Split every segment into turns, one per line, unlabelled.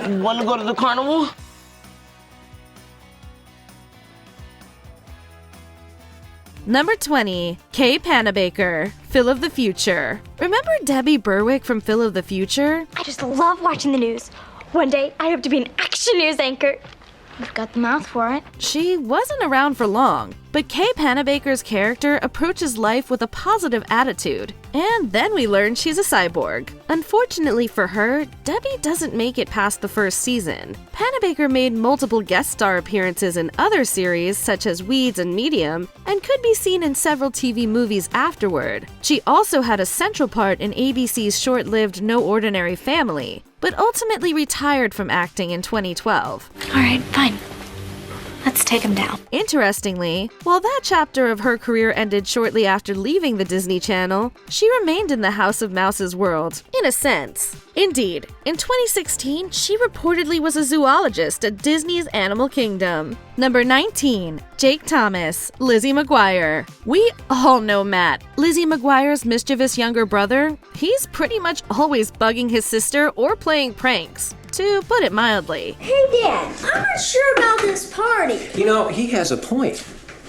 Wanna go to the carnival?
Number 20, Kay Panabaker, Phil of the Future. Remember Debbie Berwick from Phil of the Future?
I just love watching the news. One day, I hope to be an action news anchor. You've got the mouth for it.
She wasn't around for long, but Kay Panabaker's character approaches life with a positive attitude. And then we learn she's a cyborg. Unfortunately for her, Debbie doesn't make it past the first season. Panabaker made multiple guest star appearances in other series such as Weeds and Medium, and could be seen in several TV movies afterward. She also had a central part in ABC's short-lived No Ordinary Family, but ultimately retired from acting in 2012.
All right, fine. Let's take him down.
Interestingly, while that chapter of her career ended shortly after leaving the Disney Channel, she remained in the House of Mouse's world, in a sense. Indeed, in 2016, she reportedly was a zoologist at Disney's Animal Kingdom. Number 19, Jake Thomas, Lizzie McGuire. We all know Matt, Lizzie McGuire's mischievous younger brother. He's pretty much always bugging his sister or playing pranks, to put it mildly.
Hey, Dad, I'm not sure about this party.
You know, he has a point.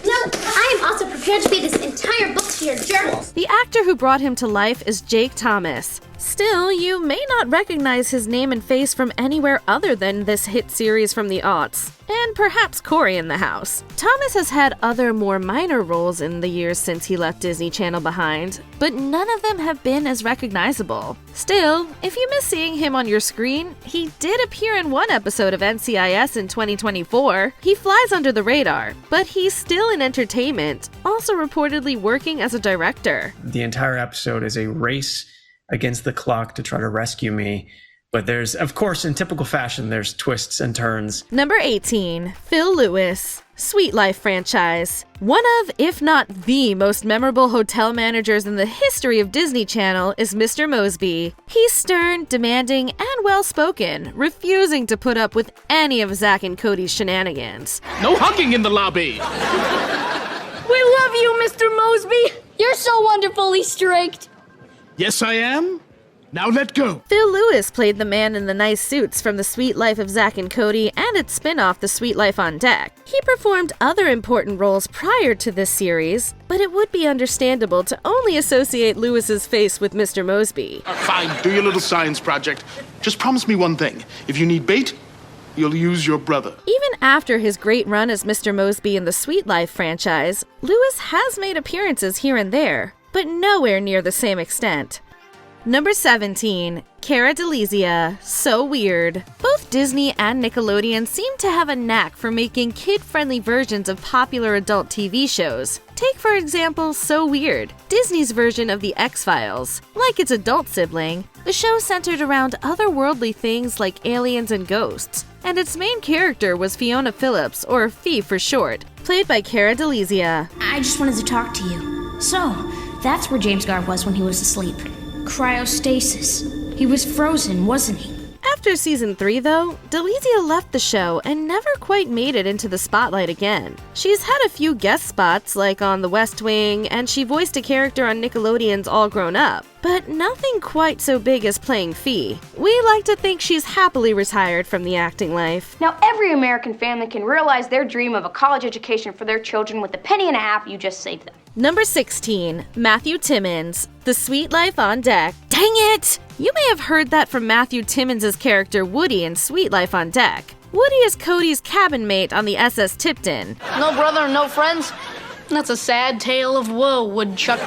No, I am also prepared to feed this entire book to your gerbils.
The actor who brought him to life is Jake Thomas. Still, you may not recognize his name and face from anywhere other than this hit series from the aughts, and perhaps Cory in the House. Thomas has had other more minor roles in the years since he left Disney Channel behind, but none of them have been as recognizable. Still, if you miss seeing him on your screen, he did appear in one episode of NCIS in 2024. He flies under the radar, but he's still in entertainment, also reportedly working as a director.
The entire episode is a race against the clock to try to rescue me. But there's, of course, in typical fashion, there's twists and turns.
Number 18, Phil Lewis, Sweet Life franchise. One of, if not the most memorable hotel managers in the history of Disney Channel is Mr. Mosby. He's stern, demanding, and well-spoken, refusing to put up with any of Zach and Cody's shenanigans.
No hugging in the lobby!
We love you, Mr. Mosby. You're so wonderfully straight.
Yes, I am. Now let go.
Phil Lewis played the man in the nice suits from The Sweet Life of Zach and Cody and its spin-off The Sweet Life on Deck. He performed other important roles prior to this series, but it would be understandable to only associate Lewis's face with Mr. Mosby.
Fine, do your little science project. Just promise me one thing. If you need bait, you'll use your brother.
Even after his great run as Mr. Mosby in the Sweet Life franchise, Lewis has made appearances here and there, but nowhere near the same extent. Number 17, Cara DeLizia, So Weird. Both Disney and Nickelodeon seem to have a knack for making kid-friendly versions of popular adult TV shows. Take, for example, So Weird, Disney's version of The X-Files. Like its adult sibling, the show centered around otherworldly things like aliens and ghosts, and its main character was Fiona Phillips, or Fee for short, played by Cara DeLizia.
I just wanted to talk to you. So, that's where James Garth was when he was asleep. Cryostasis. He was frozen, wasn't he?
After season 3, though, DeLizia left the show and never quite made it into the spotlight again. She's had a few guest spots, like on The West Wing, and she voiced a character on Nickelodeon's All Grown Up, but nothing quite so big as playing Fee. We like to think she's happily retired from the acting life.
Now, every American family can realize their dream of a college education for their children with the penny and a half you just saved them.
Number 16, Matthew Timmons, The Sweet Life on Deck. Dang it! You may have heard that from Matthew Timmons' character Woody in Sweet Life on Deck. Woody is Cody's cabin mate on the SS Tipton.
No brother, no friends? That's a sad tale of woe, Woodchuck.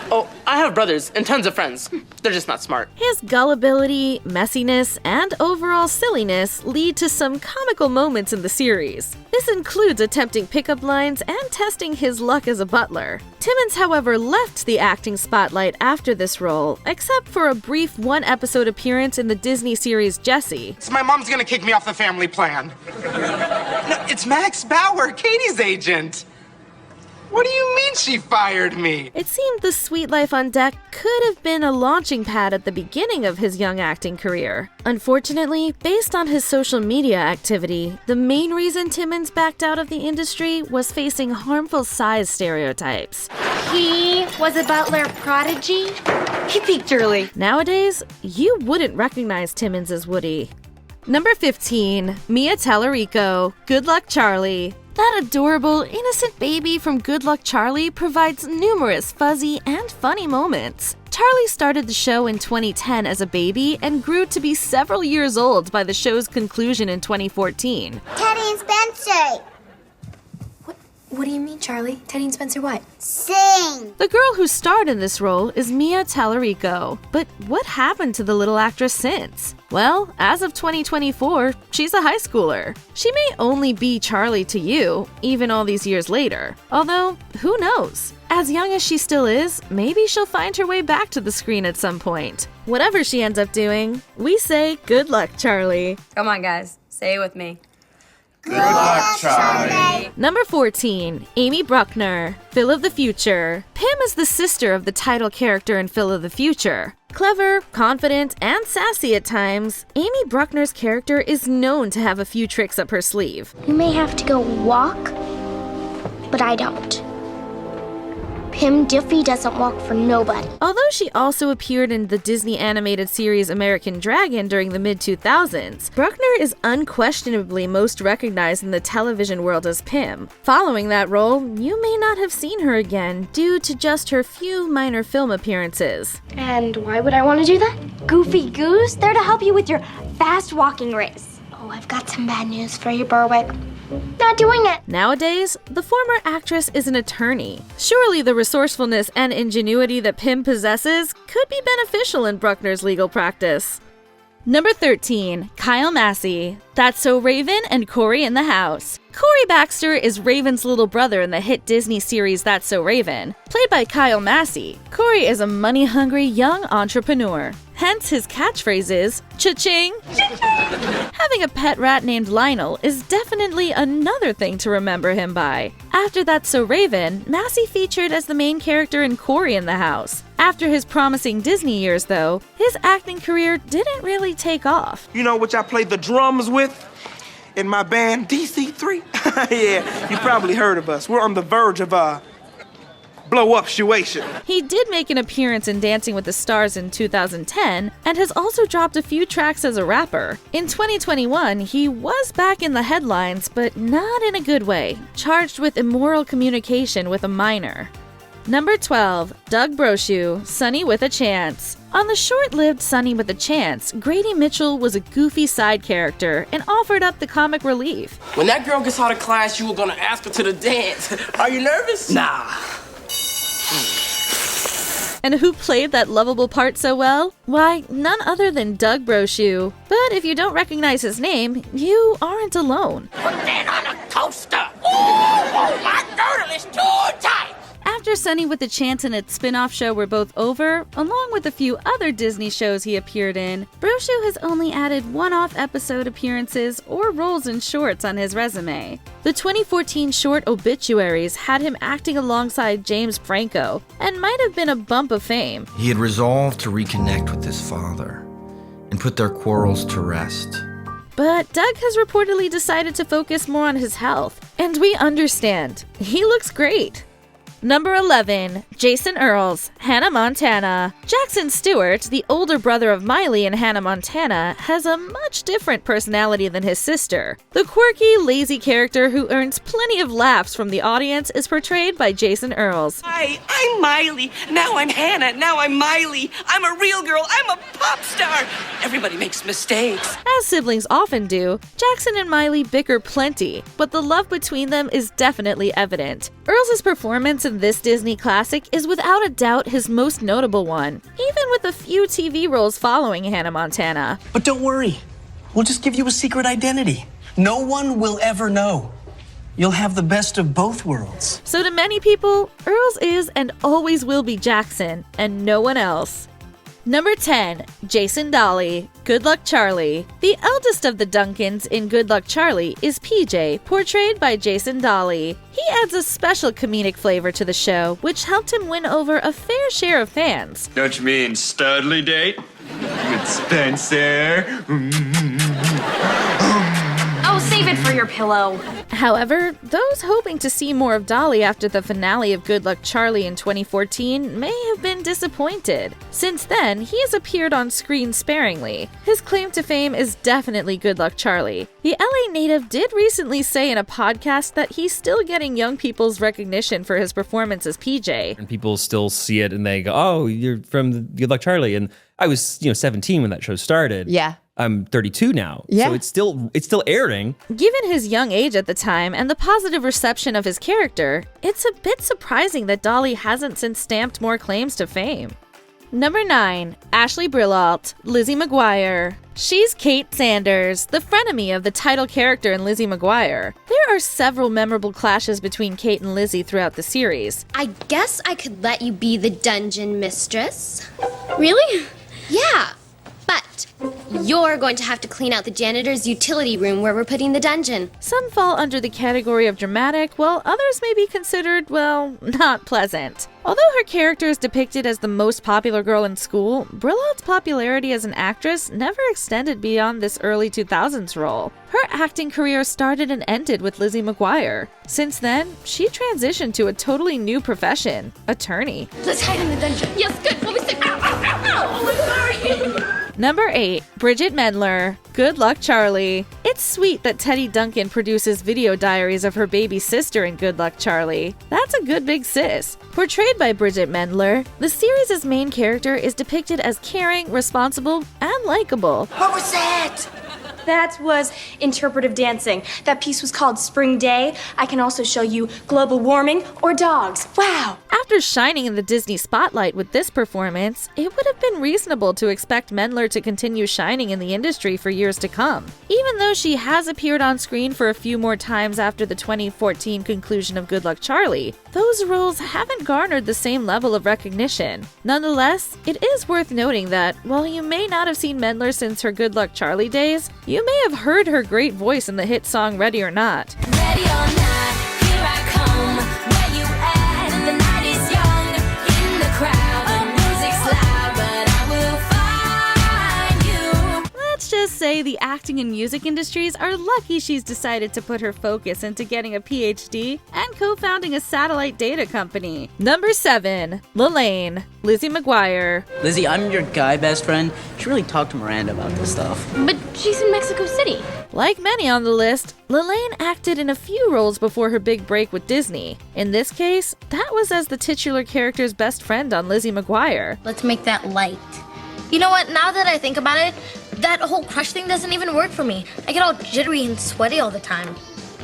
Oh, I have brothers and tons of friends. They're just not smart.
His gullibility, messiness, and overall silliness lead to some comical moments in the series. This includes attempting pickup lines and testing his luck as a butler. Timmons, however, left the acting spotlight after this role, except for a brief one-episode appearance in the Disney series Jessie.
So my mom's gonna kick me off the family plan. No, it's Max Bauer, Katie's agent. What do you mean she fired me?
It seemed The Sweet Life on Deck could have been a launching pad at the beginning of his young acting career. Unfortunately, based on his social media activity, the main reason Timmons backed out of the industry was facing harmful size stereotypes.
He was a butler prodigy?
He peaked early.
Nowadays, you wouldn't recognize Timmons as Woody. Number 15, Mia Tallarico, Good Luck Charlie. That adorable, innocent baby from Good Luck Charlie provides numerous fuzzy and funny moments. Charlie started the show in 2010 as a baby and grew to be several years old by the show's conclusion in 2014.
Teddy and Spencer.
What do you mean, Charlie? Teddy and Spencer what?
Sing.
The girl who starred in this role is Mia Tallarico. But what happened to the little actress since? Well, as of 2024, she's a high schooler. She may only be Charlie to you, even all these years later. Although, who knows? As young as she still is, maybe she'll find her way back to the screen at some point. Whatever she ends up doing, we say good luck, Charlie.
Come on, guys. Say it with me.
Good luck, Charlie.
Number 14, Amy Bruckner, Phil of the Future. Pim is the sister of the title character in Phil of the Future. Clever, confident, and sassy at times, Amy Bruckner's character is known to have a few tricks up her sleeve.
You may have to go walk, but I don't. Pim Diffie doesn't walk for nobody.
Although she also appeared in the Disney animated series American Dragon during the mid-2000s, Bruckner is unquestionably most recognized in the television world as Pim. Following that role, you may not have seen her again due to just her few minor film appearances.
And why would I want to do that? Goofy Goose, they're to help you with your fast walking race. Oh, I've got some bad news for you, Berwick. Not doing it.
Nowadays, the former actress is an attorney. Surely the resourcefulness and ingenuity that Pim possesses could be beneficial in Bruckner's legal practice. Number 13, Kyle Massey. That's So Raven and Cory in the House. Cory Baxter is Raven's little brother in the hit Disney series That's So Raven. Played by Kyle Massey, Cory is a money-hungry young entrepreneur. Hence his catchphrase is, cha-ching! Having a pet rat named Lionel is definitely another thing to remember him by. After That's So Raven, Massey featured as the main character in Cory in the House. After his promising Disney years, though, his acting career didn't really take off.
You know which I play the drums with? In my band, DC3? Yeah, you probably heard of us. We're on the verge of a blow-up situation.
He did make an appearance in Dancing with the Stars in 2010 and has also dropped a few tracks as a rapper. In 2021, he was back in the headlines, but not in a good way, charged with immoral communication with a minor. Number 12, Doug Brochu, Sonny with a Chance. On the short-lived Sonny with a Chance, Grady Mitchell was a goofy side character and offered up the comic relief.
When that girl gets out of class, you were gonna ask her to the dance. Are you nervous? Nah.
And who played that lovable part so well? Why, none other than Doug Brochu. But if you don't recognize his name, you aren't alone.
Put that on a coaster. Oh, my girdle is too tight.
After Sonny with a Chance and its spin-off show were both over, along with a few other Disney shows he appeared in, Brochu has only added one-off episode appearances or roles in shorts on his resume. The 2014 short Obituaries had him acting alongside James Franco, and might have been a bump of fame.
He had resolved to reconnect with his father and put their quarrels to rest.
But Doug has reportedly decided to focus more on his health, and we understand. He looks great. Number 11, Jason Earls, Hannah Montana. Jackson Stewart, the older brother of Miley in Hannah Montana, has a much different personality than his sister. The quirky, lazy character who earns plenty of laughs from the audience is portrayed by Jason Earls.
Hi, I'm Miley. Now I'm Hannah. Now I'm Miley. I'm a real girl. I'm a pop star. Everybody makes mistakes.
As siblings often do, Jackson and Miley bicker plenty, but the love between them is definitely evident. Earls' performance in this Disney classic is without a doubt his most notable one, even with a few TV roles following Hannah Montana.
But don't worry, we'll just give you a secret identity. No one will ever know. You'll have the best of both worlds.
So to many people, Earls is and always will be Jackson, and no one else. Number 10, Jason Dolley, Good Luck Charlie. The eldest of the Duncans in Good Luck Charlie is PJ, portrayed by Jason Dolley. He adds a special comedic flavor to the show, which helped him win over a fair share of fans.
Don't you mean Studley date? With Spencer?
Oh, save Save it for your pillow.
However, those hoping to see more of Dolley after the finale of Good Luck Charlie in 2014 may have been disappointed. Since then, he has appeared on screen sparingly. His claim to fame is definitely Good Luck Charlie. The LA native did recently say in a podcast that he's still getting young people's recognition for his performance as PJ.
And people still see it and they go, oh, you're from Good Luck Charlie. And I was, 17 when that show started.
Yeah.
I'm 32 now.
Yeah.
So it's still airing.
Given his young age at the time and the positive reception of his character, it's a bit surprising that Dolley hasn't since stamped more claims to fame. Number 9. Ashley Brilalt, Lizzie McGuire. She's Kate Sanders, the frenemy of the title character in Lizzie McGuire. There are several memorable clashes between Kate and Lizzie throughout the series.
I guess I could let you be the dungeon mistress.
Really?
Yeah, but you're going to have to clean out the janitor's utility room where we're putting the dungeon.
Some fall under the category of dramatic, while others may be considered, well, not pleasant. Although her character is depicted as the most popular girl in school, Brilalt's popularity as an actress never extended beyond this early 2000s role. Her acting career started and ended with Lizzie McGuire. Since then, she transitioned to a totally new profession, attorney.
Let's hide in the dungeon. Yes, good. What we say? Ow, ow, ow, ow. Oh, I'm sorry.
Number 8. Bridget Mendler, Good Luck Charlie. It's sweet that Teddy Duncan produces video diaries of her baby sister in Good Luck Charlie. That's a good big sis. Portrayed by Bridget Mendler, the series' main character is depicted as caring, responsible, and likable.
What was that? That was interpretive dancing. That piece was called Spring Day. I can also show you global warming or dogs. Wow!
After shining in the Disney spotlight with this performance, it would have been reasonable to expect Mendler to continue shining in the industry for years to come. Even though she has appeared on screen for a few more times after the 2014 conclusion of Good Luck Charlie, those roles haven't garnered the same level of recognition. Nonetheless, it is worth noting that, while you may not have seen Mendler since her Good Luck Charlie days, you may have heard her great voice in the hit song Ready or Not.
Ready or not, here I come. Where you at? The night is young. In the crowd, the music's loud, but I will find you.
Let's just say the acting and music industries are lucky she's decided to put her focus into getting a PhD and co-founding a satellite data company. Number 7. Lelaine, Lizzie McGuire.
Lizzie, I'm your guy best friend. You should really talk to Miranda about this stuff.
But she's in Mexico City.
Like many on the list, Lelaine acted in a few roles before her big break with Disney. In this case, that was as the titular character's best friend on Lizzie McGuire.
Let's make that light. You know what, now that I think about it, that whole crush thing doesn't even work for me. I get all jittery and sweaty all the time.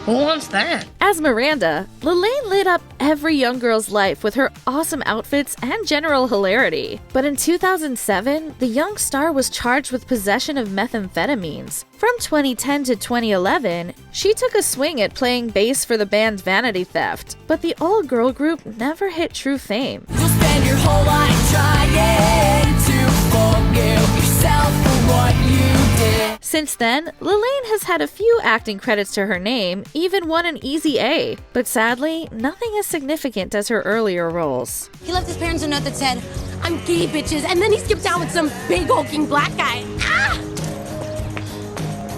Who wants that?
As Miranda, Lelaine lit up every young girl's life with her awesome outfits and general hilarity. But in 2007, the young star was charged with possession of methamphetamines. From 2010 to 2011, she took a swing at playing bass for the band Vanity Theft, but the all-girl group never hit true fame.
You'll spend your whole life trying to forgive yourself for what you did.
Since then, Lelaine has had a few acting credits to her name, even won an Easy A, but sadly, nothing as significant as her earlier roles.
He left his parents a note that said, "I'm gay, bitches," and then he skipped out with some big hulking black guy. Ah!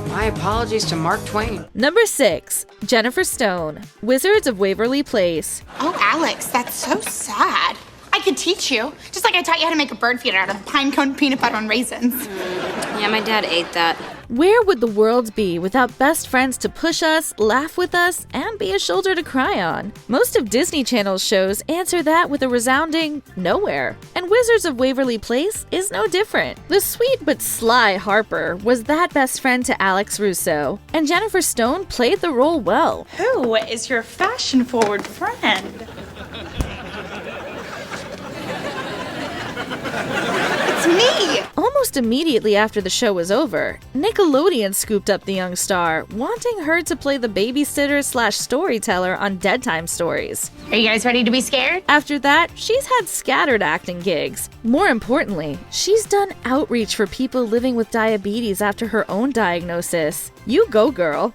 My apologies to Mark Twain.
Number 6. Jennifer Stone, Wizards of Waverly Place.
Oh, Alex, that's so sad. I could teach you, just like I taught you how to make a bird feeder out of pine cone peanut butter and raisins.
Yeah, my dad ate that.
Where would the world be without best friends to push us, laugh with us, and be a shoulder to cry on? Most of Disney Channel's shows answer that with a resounding nowhere. And Wizards of Waverly Place is no different. The sweet but sly Harper was that best friend to Alex Russo, and Jennifer Stone played the role well.
Who is your fashion-forward friend? It's me!
Almost immediately after the show was over, Nickelodeon scooped up the young star, wanting her to play the babysitter/storyteller on Dead Time Stories.
Are you guys ready to be scared?
After that, she's had scattered acting gigs. More importantly, she's done outreach for people living with diabetes after her own diagnosis. You go, girl.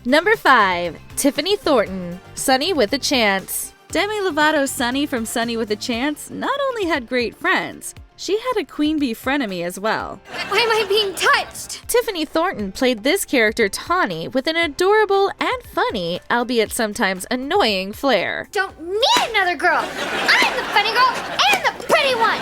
Number 5. Tiffany Thornton, Sunny with a Chance. Demi Lovato's Sunny from Sunny with a Chance not only had great friends, she had a queen bee frenemy as well.
Why am I being touched?
Tiffany Thornton played this character Tawny with an adorable and funny, albeit sometimes annoying, flair.
Don't need another girl. I'm the funny girl and the pretty one.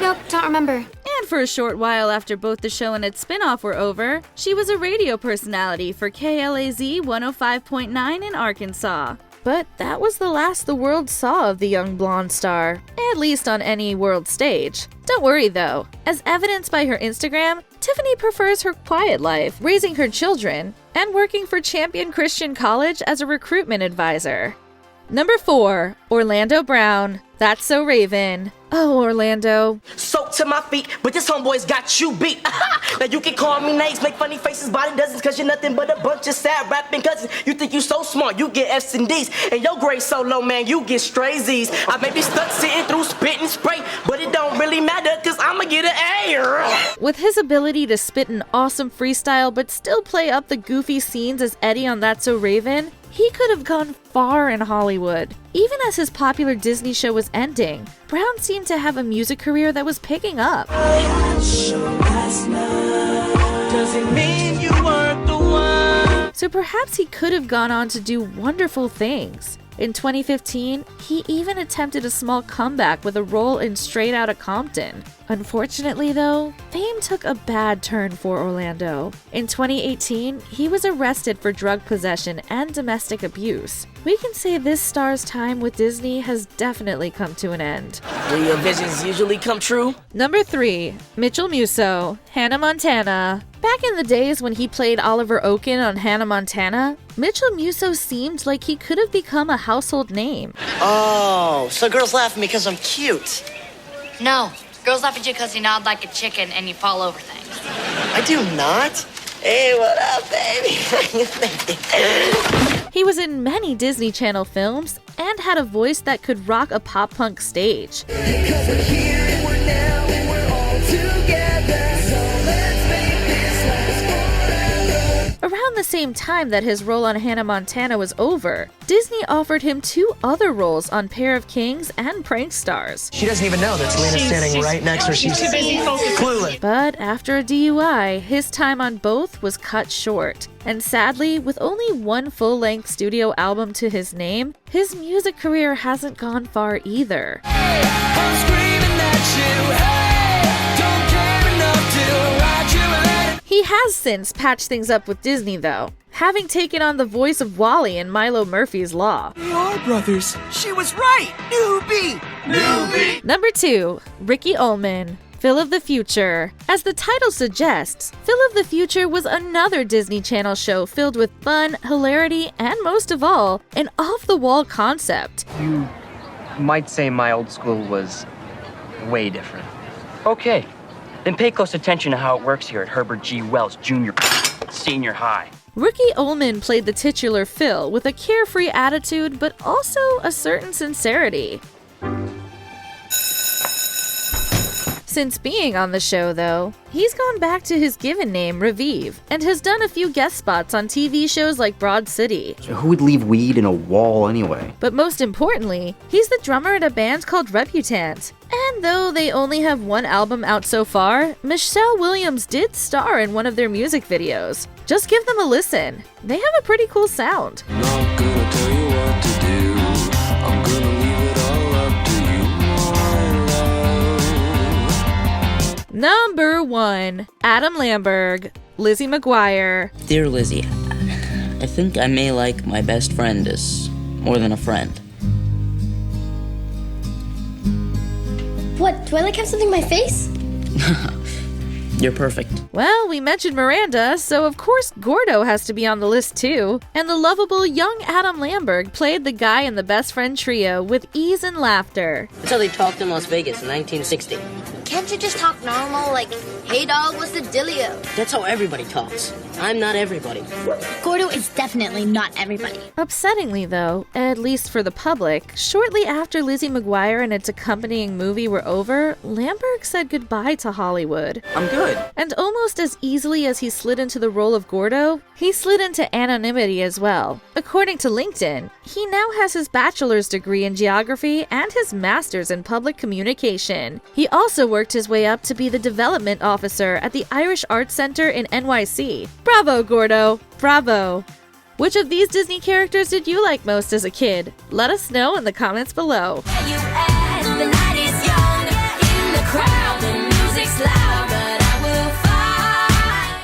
Nope, don't remember.
And for a short while after both the show and its spin-off were over, she was a radio personality for KLAZ 105.9 in Arkansas. But that was the last the world saw of the young blonde star, at least on any world stage. Don't worry though, as evidenced by her Instagram, Tiffany prefers her quiet life, raising her children, and working for Champion Christian College as a recruitment advisor. Number 4, Orlando Brown. That's So Raven. Oh, Orlando.
Soaked to my feet, but this homeboy's got you beat. Now you can call me names, make funny faces, body dozens, cause you're nothing but a bunch of sad rapping cousins. You think you so smart, you get F's and D's, and your grade so low, man, you get stray Z's. I may be stuck sitting through spit and spray, but it don't really matter, cause I'ma get an A.
With his ability to spit an awesome freestyle but still play up the goofy scenes as Eddie on That's So Raven, he could have gone far in Hollywood. Even as his popular Disney show was ending, Brown seemed to have a music career that was picking up. So perhaps he could have gone on to do wonderful things. In 2015, he even attempted a small comeback with a role in Straight Outta Compton. Unfortunately though, fame took a bad turn for Orlando. In 2018, he was arrested for drug possession and domestic abuse. We can say this star's time with Disney has definitely come to an end.
Do your visions usually come true?
Number 3, Mitchell Musso, Hannah Montana. Back in the days when he played Oliver Oaken on Hannah Montana, Mitchell Musso seemed like he could have become a household name.
Oh, so girls laugh at me because I'm cute.
No, girls laugh at you because you nod like a chicken and you fall over things.
I do not. Hey, what up, baby?
He was in many Disney Channel films and had a voice that could rock a pop-punk stage. Around the same time that his role on Hannah Montana was over, Disney offered him 2 other roles on Pair of Kings and Prank Stars.
She doesn't even know that Selena's standing right next to her. She's clueless.
But after a DUI, his time on both was cut short. And sadly, with only 1 full-length studio album to his name, his music career hasn't gone far either. He has since patched things up with Disney though, having taken on the voice of Wally in Milo Murphy's Law.
They are brothers. She was right. Newbie. Newbie.
Number 2, Ricky Ullman, Phil of the Future. As the title suggests, Phil of the Future was another Disney Channel show filled with fun, hilarity, and most of all, an off-the-wall concept.
You might say my old school was way different. Okay. Then pay close attention to how it works here at Herbert G. Wells Jr. Senior High.
Ricky Ullman played the titular Phil with a carefree attitude, but also a certain sincerity. Since being on the show, though, he's gone back to his given name, Raviv, and has done a few guest spots on TV shows like Broad City.
So who would leave weed in a wall anyway?
But most importantly, he's the drummer in a band called Reputant. And though they only have 1 album out so far, Michelle Williams did star in one of their music videos. Just give them a listen. They have a pretty cool sound.
Not gonna tell you what to do. I'm gonna leave it all up to you, my love.
Number 1, Adam Lamberg, Lizzie McGuire.
Dear Lizzie, I think I may like my best friend as more than a friend.
What, do I like have something in my face?
You're perfect.
Well, we mentioned Miranda, so of course Gordo has to be on the list too. And the lovable young Adam Lamberg played the guy in the best friend trio with ease and laughter.
That's how they talked in Las Vegas in 1960.
Can't you just talk normal, like, hey dog, what's the dealio?
That's how everybody talks. I'm not everybody.
Gordo is definitely not everybody.
Upsettingly though, at least for the public, shortly after Lizzie McGuire and its accompanying movie were over, Lamberg said goodbye to Hollywood.
I'm good.
And almost as easily as he slid into the role of Gordo, he slid into anonymity as well. According to LinkedIn, he now has his bachelor's degree in geography and his master's in public communication. He also worked his way up to be the development officer at the Irish Arts Center in NYC. Bravo, Gordo! Bravo! Which of these Disney characters did you like most as a kid? Let us know in the comments below.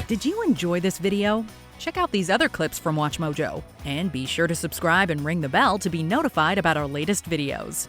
Did you enjoy this video? Check out these other clips from WatchMojo, and be sure to subscribe and ring the bell to be notified about our latest videos.